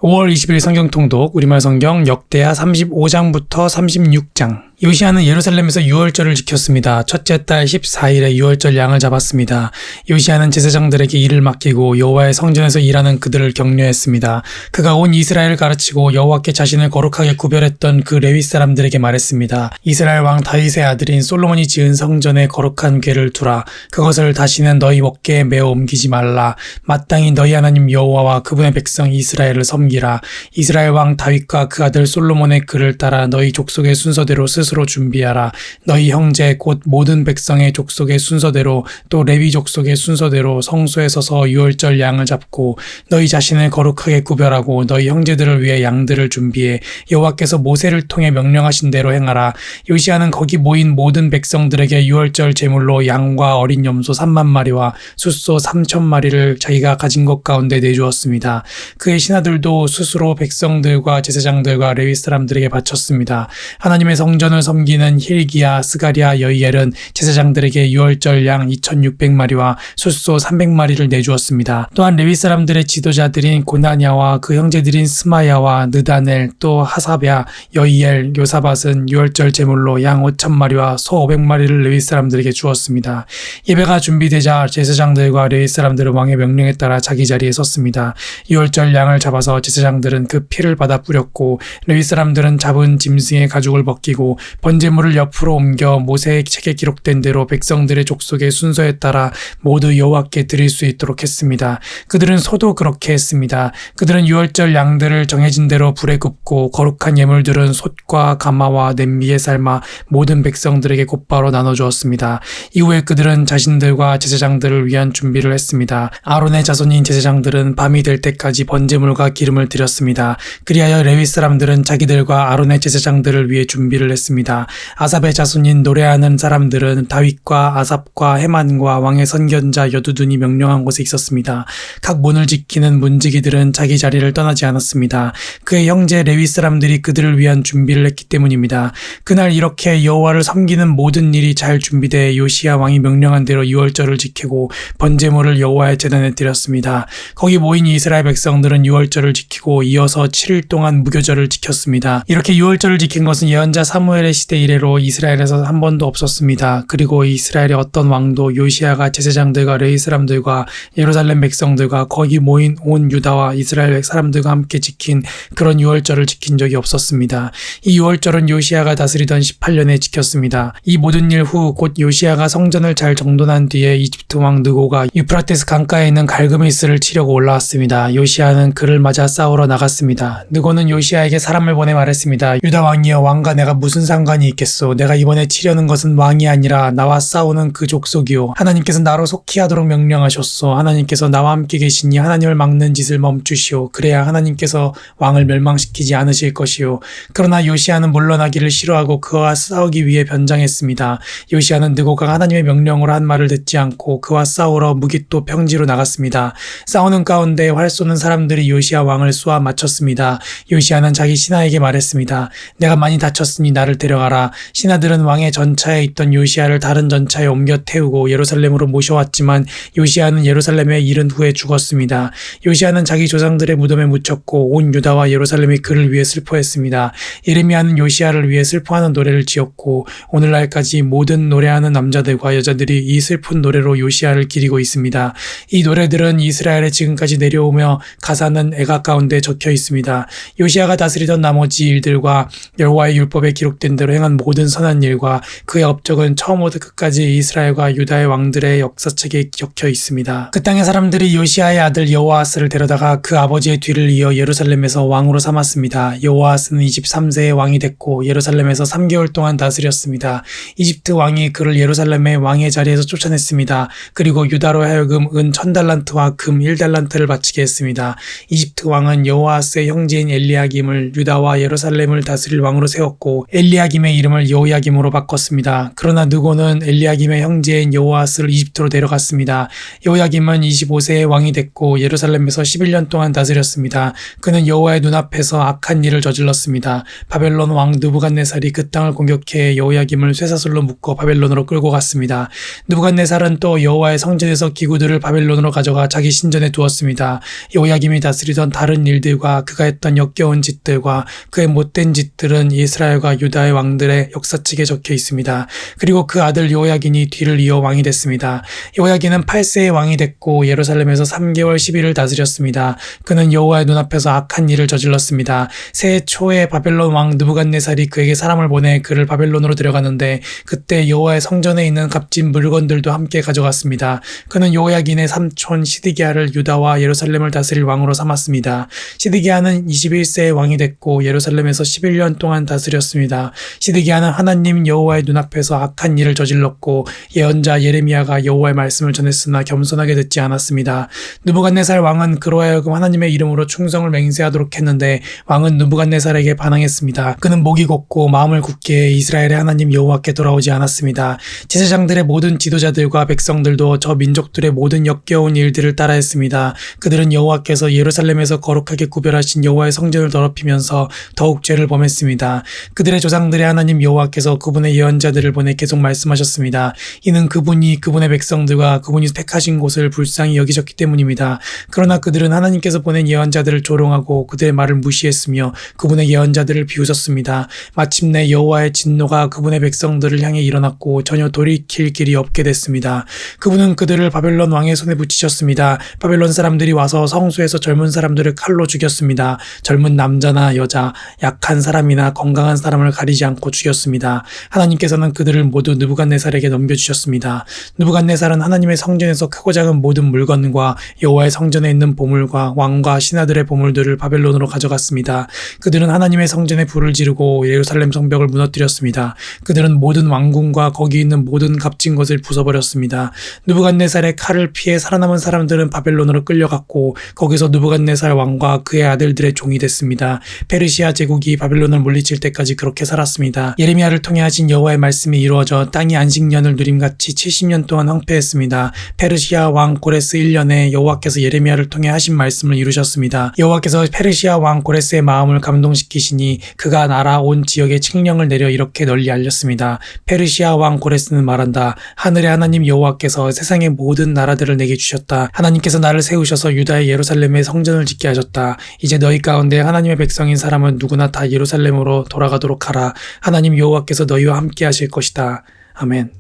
5월 20일 성경 통독 우리말 성경 역대하 35장부터 36장. 요시야는 예루살렘에서 유월절을 지켰습니다. 첫째 달 14일에 유월절 양을 잡았습니다. 요시야는 제사장들에게 일을 맡기고 여호와의 성전에서 일하는 그들을 격려했습니다. 그가 온 이스라엘을 가르치고 여호와께 자신을 거룩하게 구별했던 그 레위 사람들에게 말했습니다. 이스라엘 왕 다윗의 아들인 솔로몬이 지은 성전에 거룩한 궤를 두라. 그것을 다시는 너희 어깨에 메어 옮기지 말라. 마땅히 너희 하나님 여호와와 그분의 백성 이스라엘을 섬기라. 이스라엘 왕 다윗과 그 아들 솔로몬의 글을 따라 너희 족속의 순서대로 스스로 준비하라. 너희 형제 곧 모든 백성의 족속의 순서대로 또 레위 족속의 순서대로 성소에 서서 유월절 양을 잡고 너희 자신을 거룩하게 구별하고 너희 형제들을 위해 양들을 준비해 여호와께서 모세를 통해 명령하신 대로 행하라. 요시야는 거기 모인 모든 백성들에게 유월절 제물로 양과 어린 염소 3만 마리와 숫소 3천 마리를 자기가 가진 것 가운데 내주었습니다. 그의 신하들도 스스로 백성들과 제사장들과 레위 사람들에게 바쳤습니다. 하나님의 성전을 섬기는 힐기야, 스가랴, 여이엘은 제사장들에게 유월절 양 2,600마리와 숫소 300마리를 내주었습니다. 또한 레위 사람들의 지도자들인 고나냐와 그 형제들인 스마야와 느다넬, 또 하사랴, 여이엘, 요사밧은 유월절 제물로 양 5,000마리와 소 500마리를 레위 사람들에게 주었습니다. 예배가 준비되자 제사장들과 레위 사람들은 왕의 명령에 따라 자기 자리에 섰습니다. 유월절 양을 잡아서 제사장들은 그 피를 받아 뿌렸고 레위 사람들은 잡은 짐승의 가죽을 벗기고 번제물을 옆으로 옮겨 모세의 책에 기록된 대로 백성들의 족속의 순서에 따라 모두 여호와께 드릴 수 있도록 했습니다. 그들은 소도 그렇게 했습니다. 그들은 유월절 양들을 정해진 대로 불에 굽고 거룩한 예물들은 솥과 가마와 냄비에 삶아 모든 백성들에게 곧바로 나눠주었습니다. 이후에 그들은 자신들과 제사장들을 위한 준비를 했습니다. 아론의 자손인 제사장들은 밤이 될 때까지 번제물과 기름을 드렸습니다. 그리하여 레위 사람들은 자기들과 아론의 제사장들을 위해 준비를 했습니다. 아삽의 자손인 노래하는 사람들은 다윗과 아삽과 헤만과 왕의 선견자 여두둔이 명령한 곳에 있었습니다. 각 문을 지키는 문지기들은 자기 자리를 떠나지 않았습니다. 그의 형제 레위 사람들이 그들을 위한 준비를 했기 때문입니다. 그날 이렇게 여호와를 섬기는 모든 일이 잘 준비되어 요시야 왕이 명령한 대로 유월절을 지키고 번제물을 여호와의 제단에 드렸습니다. 거기 모인 이스라엘 백성들은 유월절을 지키고 이어서 7일 동안 무교절을 지켰습니다. 이렇게 유월절을 지킨 것은 예언자 사무엘의 시대 이래로 이스라엘에서 한 번도 없었습니다. 그리고 이스라엘의 어떤 왕도 요시야가 제사장들과 레위 사람들과 예루살렘 백성들과 거기 모인 온 유다와 이스라엘 사람들과 함께 지킨 그런 유월절을 지킨 적이 없었습니다. 이 유월절은 요시야가 다스리던 18년에 지켰습니다. 이 모든 일 후 곧 요시야가 성전을 잘 정돈한 뒤에 이집트 왕 느고가 유프라테스 강가에 있는 갈그미스를 치려고 올라왔습니다. 요시야는 그를 맞아 싸우러 나갔습니다. 느고는 요시야에게 사람을 보내 말했습니다. 유다 왕이여, 왕과 내가 무슨 상관이 있겠소. 내가 이번에 치려는 것은 왕이 아니라 나와 싸우는 그 족속이요. 하나님께서 나로 속히 하도록 명령하셨소. 하나님께서 나와 함께 계시니 하나님을 막는 짓을 멈추시오. 그래야 하나님께서 왕을 멸망시키지 않으실 것이요. 그러나 요시야는 물러나기를 싫어하고 그와 싸우기 위해 변장했습니다. 요시야는 느고가 하나님의 명령으로 한 말을 듣지 않고 그와 싸우러 무깃도 평지로 나갔습니다. 싸우는 가운데 활 쏘는 사람들이 요시야 왕을 쏘아 맞췄습니다. 요시야는 자기 신하에게 말했습니다. 내가 많이 다쳤으니 나를 데려가라. 신하들은 왕의 전차에 있던 요시야를 다른 전차에 옮겨 태우고 예루살렘으로 모셔왔지만 요시야는 예루살렘에 이른 후에 죽었습니다. 요시야는 자기 조상들의 무덤에 묻혔고 온 유다와 예루살렘이 그를 위해 슬퍼했습니다. 예레미야는 요시야를 위해 슬퍼하는 노래를 지었고 오늘날까지 모든 노래하는 남자들과 여자들이 이 슬픈 노래로 요시야를 기리고 있습니다. 이 노래들은 이스라엘에 지금까지 내려오며 가사는 애가 가운데 적혀 있습니다. 요시야가 다스리던 나머지 일들과 여호와의 율법에 기록된 대로 행한 모든 선한 일과 그의 업적은 처음부터 끝까지 이스라엘과 유다의 왕들의 역사책에 적혀 있습니다. 그 땅의 사람들이 요시야의 아들 여호아스를 데려다가 그 아버지의 뒤를 이어 예루살렘에서 왕으로 삼았습니다. 여호아스는 23세에 왕이 됐고 예루살렘에서 3개월 동안 다스렸습니다. 이집트 왕이 그를 예루살렘의 왕의 자리에서 쫓아냈습니다. 그리고 유다로 하여금 은 1000달란트와 금 1달란트를 바치게 했습니다. 이집트 왕은 여호아스의 형제인 엘리야김을 유다와 예루살렘을 다스릴 왕으로 세웠고 엘리야 엘리야김의 이름을 여호야김으로 바꿨습니다. 그러나 느고는 엘리야김의 형제인 여호아스를 이집트로 데려갔습니다. 여호야김은 25세에 왕이 됐고 예루살렘에서 11년 동안 다스렸습니다. 그는 여호와의 눈앞에서 악한 일을 저질렀습니다. 바벨론 왕 느부갓네살이 그 땅을 공격해 여호야김을 쇠사슬로 묶어 바벨론으로 끌고 갔습니다. 느부갓네살은 또 여호와의 성전에서 기구들을 바벨론으로 가져가 자기 신전에 두었습니다. 여호야김이 다스리던 다른 일들과 그가 했던 역겨운 짓들과 그의 못된 짓들은 이스라엘과 유다의 왕들의 역사책에 적혀 있습니다. 그리고 그 아들 여호야긴이 뒤를 이어 왕이 됐습니다. 여호야긴은 8세의 왕이 됐고 예루살렘에서 3개월 10일을 다스렸습니다. 그는 여호와의 눈앞에서 악한 일을 저질렀습니다. 새해 초에 바벨론 왕 느부갓네살이 그에게 사람을 보내 그를 바벨론으로 데려가는데 그때 여호와의 성전에 있는 값진 물건들도 함께 가져갔습니다. 그는 여호야긴의 삼촌 시드기야를 유다와 예루살렘을 다스릴 왕으로 삼았습니다. 시드기야는 21세의 왕이 됐고 예루살렘에서 11년 동안 다스렸습니다. 시드기야는 하나님 여호와의 눈앞에서 악한 일을 저질렀고 예언자 예레미야가 여호와의 말씀을 전했으나 겸손하게 듣지 않았습니다. 느부갓네살 왕은 그로 하여금 하나님의 이름으로 충성을 맹세하도록 했는데 왕은 느부갓네살에게 반항했습니다. 그는 목이 곧고 마음을 굳게 해 이스라엘의 하나님 여호와께 돌아오지 않았습니다. 제사장들의 모든 지도자들과 백성들도 저 민족들의 모든 역겨운 일들을 따라했습니다. 그들은 여호와께서 예루살렘에서 거룩하게 구별하신 여호와의 성전을 더럽히면서 더욱 죄를 범했습니다. 그들의 조상들의 하나님 여호와께서 그분의 예언자들을 보내 계속 말씀하셨습니다. 이는 그분이 그분의 백성들과 그분이 택하신 곳을 불쌍히 여기셨기 때문입니다. 그러나 그들은 하나님께서 보낸 예언자들을 조롱하고 그들의 말을 무시했으며 그분의 예언자들을 비웃었습니다. 마침내 여호와의 진노가 그분의 백성들을 향해 일어났고 전혀 돌이킬 길이 없게 됐습니다. 그분은 그들을 바벨론 왕의 손에 붙이셨습니다. 바벨론 사람들이 와서 성소에서 젊은 사람들을 칼로 죽였습니다. 젊은 남자나 여자, 약한 사람이나 건강한 사람을 가리지 않고 죽였습니다. 하나님께서는 그들을 모두 느부갓네살에게 넘겨주셨습니다. 느부갓네살은 하나님의 성전에서 크고 작은 모든 물건과 여호와의 성전에 있는 보물과 왕과 신하들의 보물들을 바벨론으로 가져갔습니다. 그들은 하나님의 성전에 불을 지르고 예루살렘 성벽을 무너뜨렸습니다. 그들은 모든 왕궁과 거기 있는 모든 값진 것을 부숴버렸습니다. 느부갓네살의 칼을 피해 살아남은 사람들은 바벨론으로 끌려갔고 거기서 느부갓네살 왕과 그의 아들들의 종이 됐습니다. 페르시아 제국이 바벨론을 물리칠 때까지 그렇게 살았습니다. 예레미야를 통해 하신 여호와의 말씀이 이루어져 땅이 안식년을 누림같이 70년 동안 황폐했습니다. 페르시아 왕 고레스 1년에 여호와께서 예레미야를 통해 하신 말씀을 이루셨습니다. 여호와께서 페르시아 왕 고레스의 마음을 감동시키시니 그가 나라 온 지역에 칙령을 내려 이렇게 널리 알렸습니다. 페르시아 왕 고레스는 말한다. 하늘의 하나님 여호와께서 세상의 모든 나라들을 내게 주셨다. 하나님께서 나를 세우셔서 유다의 예루살렘에 성전을 짓게 하셨다. 이제 너희 가운데 하나님의 백성인 사람은 누구나 다 예루살렘으로 돌아가도록 하라. 하나님 여호와께서 너희와 함께 하실 것이다. 아멘.